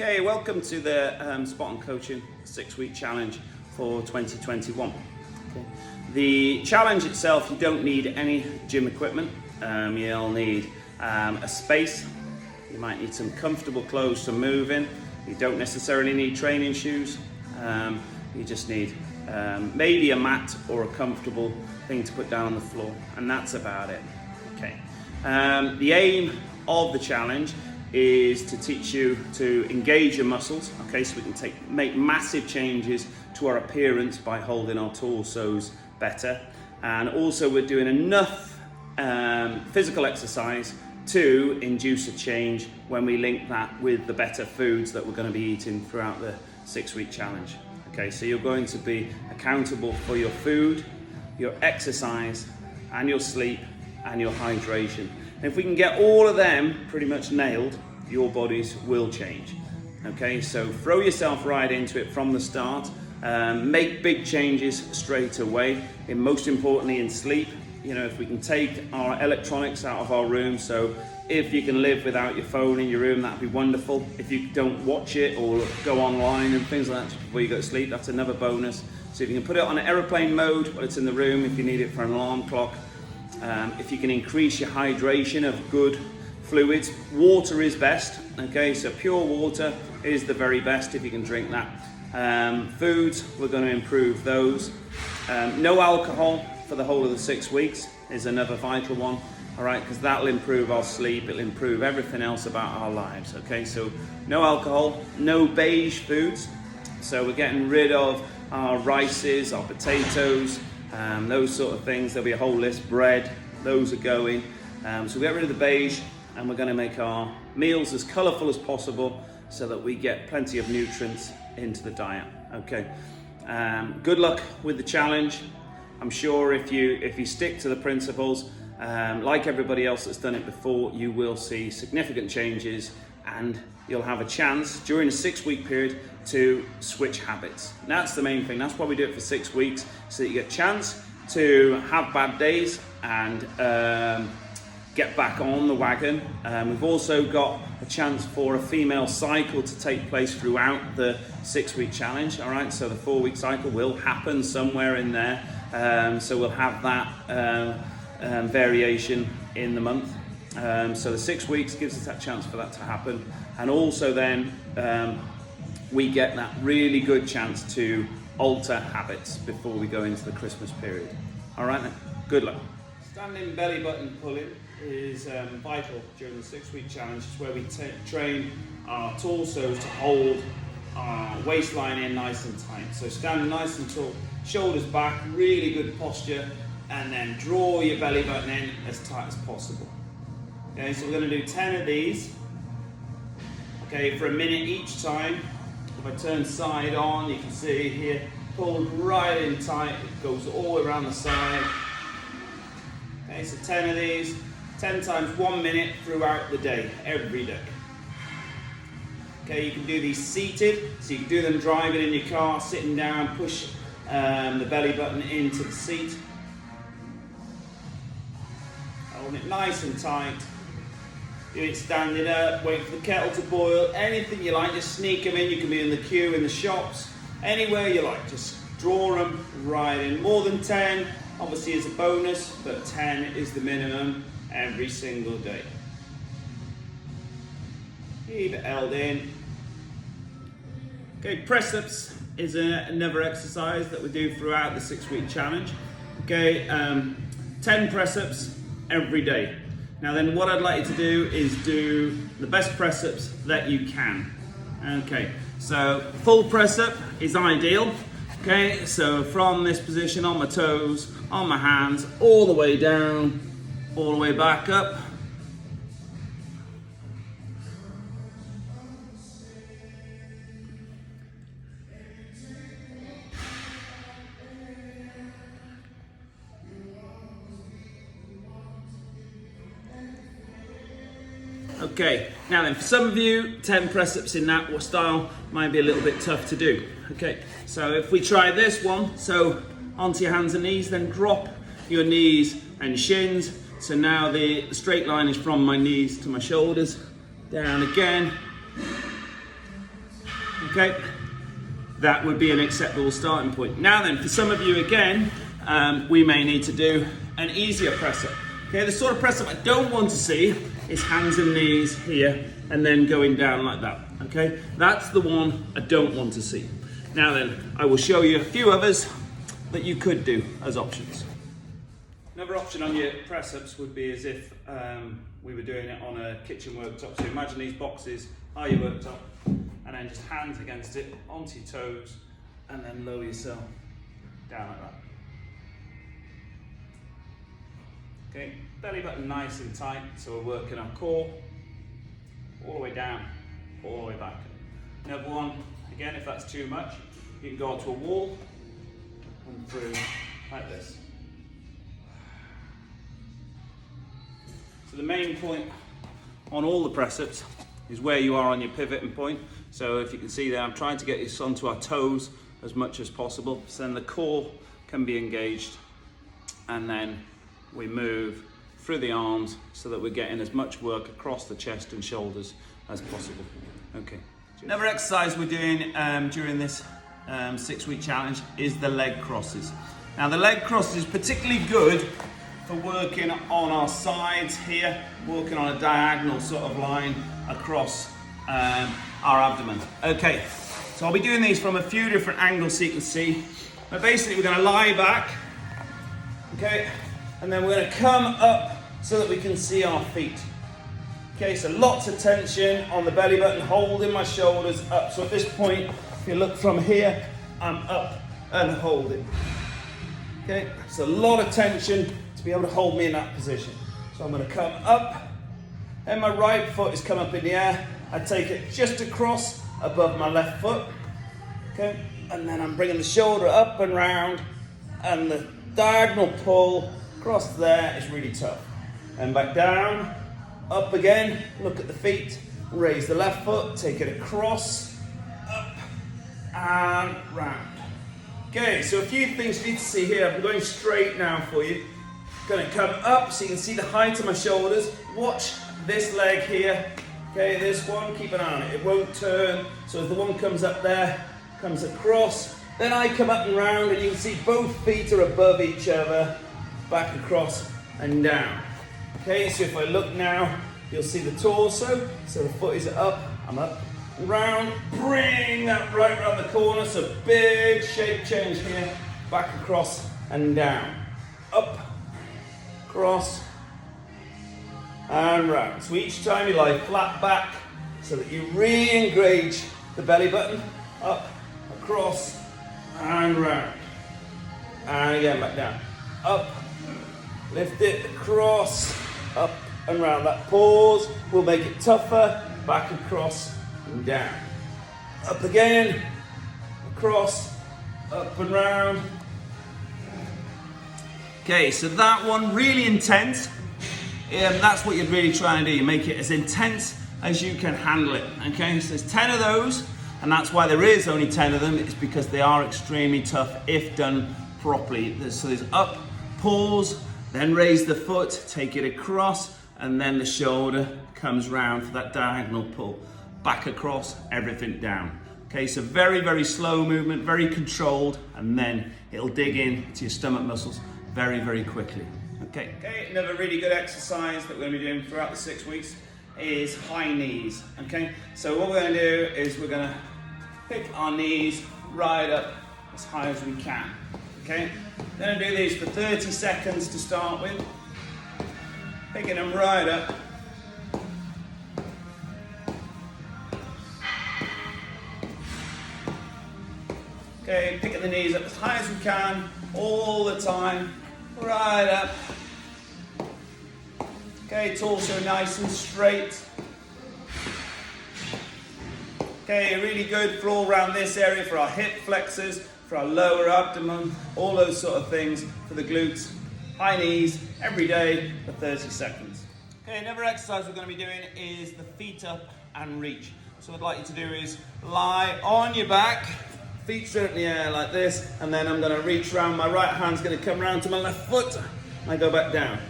Okay, welcome to the Spartan Coaching 6-week challenge for 2021. Okay. The challenge itself, you don't need any gym equipment. You'll need a space. You might need some comfortable clothes to move in. You don't necessarily need training shoes. You just need maybe a mat or a comfortable thing to put down on the floor, and that's about it. Okay. The aim of the challenge is to teach you to engage your muscles, okay, so we can make massive changes to our appearance by holding our torsos better. And also we're doing enough physical exercise to induce a change when we link that with the better foods that we're going to be eating throughout the 6-week challenge. Okay, so you're going to be accountable for your food, your exercise, and your sleep, and your hydration. And if we can get all of them pretty much nailed, your bodies will change. Okay, so throw yourself right into it from the start. Make big changes straight away. And most importantly, in sleep. You know, if we can take our electronics out of our room, so if you can live without your phone in your room, that'd be wonderful. If you don't watch it or go online and things like that before you go to sleep, that's another bonus. So if you can put it on airplane mode while it's in the room, if you need it for an alarm clock. If you can increase your hydration of good fluids, water is best, okay, so pure water is the very best if you can drink that. Foods, we're going to improve those. No alcohol for the whole of the 6 weeks is another vital one, all right, because that'll improve our sleep, it'll improve everything else about our lives, okay, so no alcohol, no beige foods, so we're getting rid of our rices, our potatoes, those sort of things. There'll be a whole list. Bread, those are going. So we get rid of the beige, and we're going to make our meals as colourful as possible so that we get plenty of nutrients into the diet. Okay. Good luck with the challenge. I'm sure if you stick to the principles, like everybody else that's done it before, you will see significant changes, and you'll have a chance during a 6-week period to switch habits. And that's the main thing. That's why we do it for 6 weeks, so that you get a chance to have bad days and get back on the wagon. We've also got a chance for a female cycle to take place throughout the 6-week challenge. All right, so the 4-week cycle will happen somewhere in there. So we'll have that variation in the month. So the 6 weeks gives us that chance for that to happen, and also then we get that really good chance to alter habits before we go into the Christmas period. All right then, good luck. Standing belly button pulling is vital during the 6-week challenge. It's where we train our torsos to hold our waistline in nice and tight. So standing nice and tall, shoulders back, really good posture, and then draw your belly button in as tight as possible. Okay, so we're going to do 10 of these, okay, for a minute each time. If I turn side on, you can see here, pulled right in tight, it goes all the way around the side. Okay, so 10 of these, 10 times 1 minute throughout the day, every day. Okay, you can do these seated, so you can do them driving in your car, sitting down, push the belly button into the seat. Hold it nice and tight. Do it standing up, wait for the kettle to boil, anything you like, just sneak them in. You can be in the queue, in the shops, anywhere you like, just draw them right in. More than 10, obviously is a bonus, but 10 is the minimum every single day. Keep it held in. Okay, press-ups is another exercise that we do throughout the 6-week challenge. Okay, 10 press-ups every day. Now then, what I'd like you to do is do the best press-ups that you can. Okay, so full press-up is ideal. Okay, so from this position, on my toes, on my hands, all the way down, all the way back up. Okay, now then, for some of you, 10 press-ups in that style might be a little bit tough to do. Okay, so if we try this one, so onto your hands and knees, then drop your knees and shins. So now the straight line is from my knees to my shoulders, down again, Okay, that would be an acceptable starting point. Now then, for some of you again, we may need to do an easier press up. Okay, the sort of press up I don't want to see is hands and knees here and then going down like that. Okay, that's the one I don't want to see. Now then, I will show you a few others that you could do as options. Another option on your press ups would be as if we were doing it on a kitchen worktop. So imagine these boxes are your worktop, and then just hands against it, onto your toes, and then lower yourself down like that. Okay, belly button nice and tight, so we're working our core, all the way down, all the way back. Another one, again, if that's too much, you can go onto a wall and through like this. So the main point on all the press-ups is where you are on your pivoting point. So if you can see there, I'm trying to get this onto our toes as much as possible. So then the core can be engaged, and then we move through the arms so that we're getting as much work across the chest and shoulders as possible. Okay. Another exercise we're doing during this 6-week challenge is the leg crosses. Now the leg crosses is particularly good for working on our sides here, working on a diagonal sort of line across our abdomen. Okay, so I'll be doing these from a few different angles so you can see. But basically we're going to lie back, okay, and then we're going to come up so that we can see our feet. Okay, so lots of tension on the belly button, holding my shoulders up. So at this point, if you look from here, I'm up and holding. Okay, so a lot of tension to be able to hold me in that position. So I'm going to come up, and my right foot is come up in the air. I take it just across above my left foot. Okay, and then I'm bringing the shoulder up and round, and the diagonal pull across there is really tough. And back down, up again, look at the feet, raise the left foot, take it across, up and round. Okay, so a few things you need to see here. I'm going straight now for you. Going to come up so you can see the height of my shoulders. Watch this leg here. Okay, this one, keep an eye on it. It won't turn. So as the one comes up there, comes across, then I come up and round, and you can see both feet are above each other, back across and down. Okay, so if I look now, you'll see the torso. So the foot is up, I'm up and round, bring that right around the corner. So big shape change here, back across and down. Up, cross, and round. So each time you lie flat back so that you re-engage the belly button, up, across, and round. And again, back down. Up, lift it, across, up and round. That pause will make it tougher, back across and down. Up again, across, up and round. Okay, so that one, really intense. That's what you're really trying to do. You make it as intense as you can handle it. Okay, so there's 10 of those, and that's why there is only 10 of them. It's because they are extremely tough if done properly. So there's up, pause, then raise the foot, take it across, and then the shoulder comes round for that diagonal pull. Back across, everything down. Okay, so very, very slow movement, very controlled, and then it'll dig in to your stomach muscles very, very quickly. Okay, another really good exercise that we're going to be doing throughout the 6 weeks is high knees. Okay, so what we're going to do is we're going to pick our knees right up as high as we can. Okay, going to do these for 30 seconds to start with, picking them right up. Okay, picking the knees up as high as we can, all the time, right up. Okay, torso nice and straight. Okay, really good for all around this area, for our hip flexors, for our lower abdomen, all those sort of things, for the glutes. High knees, every day for 30 seconds. Okay, another exercise we're going to be doing is the feet up and reach. So what I'd like you to do is lie on your back, feet straight in the air like this, and then I'm going to reach around. My right hand's going to come round to my left foot, and I go back down.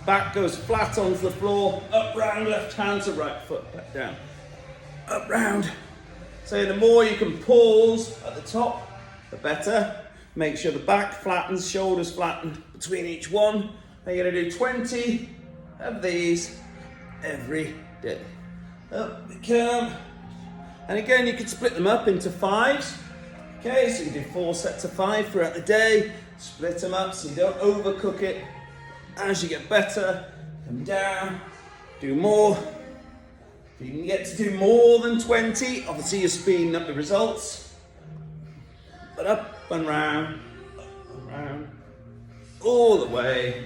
Back goes flat onto the floor, up round, left hand to right foot, back down. Up round, So the more you can pause at the top, the better. Make sure the back flattens, shoulders flatten between each one. And you're gonna do 20 of these every day. Up we come. And again, you can split them up into 5s. Okay, so you do 4 sets of 5 throughout the day. Split them up so you don't overcook it. As you get better, come down, do more. If you can get to do more than 20, obviously you're speeding up the results. But up and round, all the way,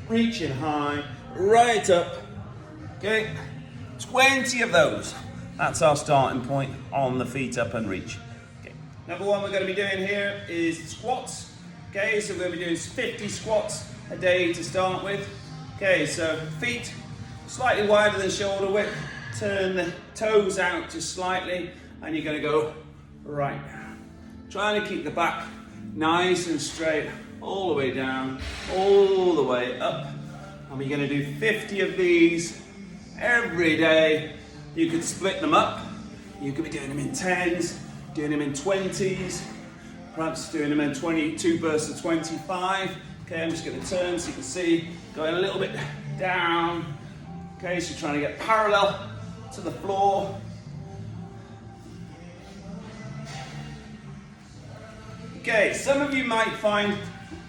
reaching high, right up. Okay, 20 of those. That's our starting point on the feet up and reach. Okay. Number one we're going to be doing here is squats. Okay, so we're going to be doing 50 squats a day to start with. Okay, so feet slightly wider than shoulder width. Turn the toes out just slightly, and you're going to go right down. Trying to keep the back nice and straight all the way down, all the way up. And we're going to do 50 of these every day. You could split them up. You could be doing them in 10s, doing them in 20s, perhaps doing them in 22 bursts of 25. Okay, I'm just going to turn so you can see, going a little bit down. Okay, so you're trying to get parallel to the floor. Okay, some of you might find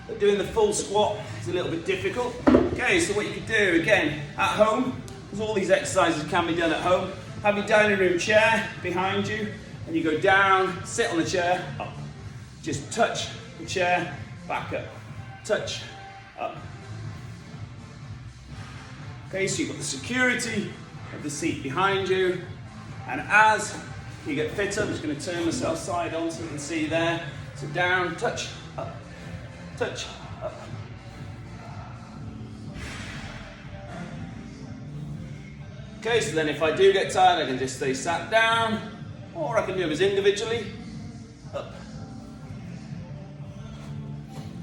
that doing the full squat is a little bit difficult. Okay, so what you could do, again, at home, because all these exercises can be done at home, have your dining room chair behind you, and you go down, sit on the chair, up. Just touch the chair, back up, touch, up. Okay, so you've got the security of the seat behind you, and as you get fitter, I'm just going to turn myself side on so you can see there. So down, touch, up, touch, up. Okay, so then if I do get tired, I can just stay sat down, or I can do them as individually, up.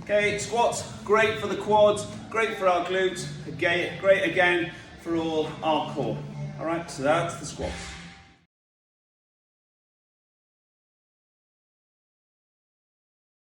Okay, squats, great for the quads, great for our glutes, again, great again for all our core. All right, so that's the squats.